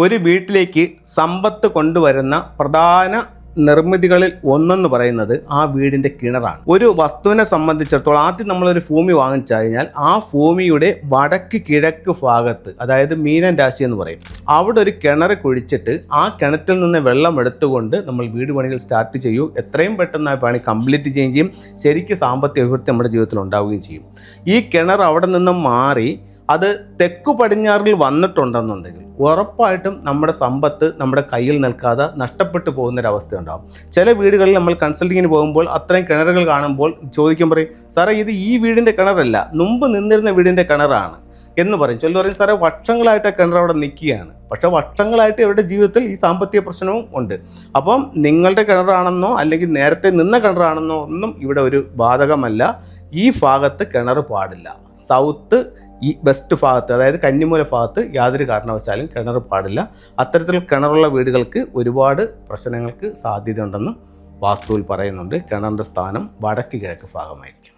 ഒരു വീട്ടിലേക്ക് സമ്പത്ത് കൊണ്ടുവരുന്ന പ്രധാന നിർമ്മിതികളിൽ ഒന്നെന്ന് പറയുന്നത് ആ വീടിൻ്റെ കിണറാണ്. ഒരു വസ്തുവിനെ സംബന്ധിച്ചിടത്തോളം ആദ്യം നമ്മളൊരു ഭൂമി വാങ്ങിച്ചു കഴിഞ്ഞാൽ ആ ഭൂമിയുടെ വടക്ക് കിഴക്ക് ഭാഗത്ത്, അതായത് മീനൻ രാശി എന്ന് പറയും, അവിടെ ഒരു കിണർ കുഴിച്ചിട്ട് ആ കിണറ്റിൽ നിന്ന് വെള്ളം എടുത്തുകൊണ്ട് നമ്മൾ വീട് പണികൾ സ്റ്റാർട്ട് ചെയ്യൂ. എത്രയും പെട്ടെന്ന് ആ പണി കംപ്ലീറ്റ് ചെയ്യുകയും ചെയ്യും. ശരിക്കും സാമ്പത്തിക അഭിവൃദ്ധി നമ്മുടെ ജീവിതത്തിൽ ഉണ്ടാവുകയും ചെയ്യും. ഈ കിണർ അവിടെ നിന്നും മാറി അത് തെക്കു പടിഞ്ഞാറിൽ വന്നിട്ടുണ്ടെന്നുണ്ടെങ്കിൽ ഉറപ്പായിട്ടും നമ്മുടെ സമ്പത്ത് നമ്മുടെ കയ്യിൽ നിൽക്കാതെ നഷ്ടപ്പെട്ടു പോകുന്നൊരവസ്ഥ ഉണ്ടാകും. ചില വീടുകളിൽ നമ്മൾ കൺസൾട്ടിങ്ങിന് പോകുമ്പോൾ അത്രയും കിണറുകൾ കാണുമ്പോൾ ചോദിക്കും, പറയും, സാറേ ഇത് ഈ വീടിൻ്റെ കിണറല്ല, മുമ്പ് നിന്നിരുന്ന വീടിൻ്റെ കിണറാണ് എന്ന് പറയും. ചിലർ പറയും, സാറേ വർഷങ്ങളായിട്ട് ആ കിണർ അവിടെ നിൽക്കുകയാണ്. പക്ഷേ വർഷങ്ങളായിട്ട് ഇവരുടെ ജീവിതത്തിൽ ഈ സാമ്പത്തിക പ്രശ്നവും ഉണ്ട്. അപ്പം നിങ്ങളുടെ കിണറാണെന്നോ അല്ലെങ്കിൽ നേരത്തെ നിന്ന കിണറാണെന്നോ ഒന്നും ഇവിടെ ഒരു ബാധകമല്ല. ഈ ഭാഗത്ത് കിണർ പാടില്ല. സൗത്ത് ഈ വെസ്റ്റ് ഭാഗത്ത്, അതായത് കന്നിമൂല ഭാഗത്ത് യാതൊരു കാരണവശാലും കിണർ പാടില്ല. അത്തരത്തിൽ കിണറുള്ള വീടുകൾക്ക് ഒരുപാട് പ്രശ്നങ്ങൾക്ക് സാധ്യതയുണ്ടെന്ന് വാസ്തുവിൽ പറയുന്നുണ്ട്. കിണറിൻ്റെ സ്ഥാനം വടക്ക് കിഴക്ക് ഭാഗമായിരിക്കും.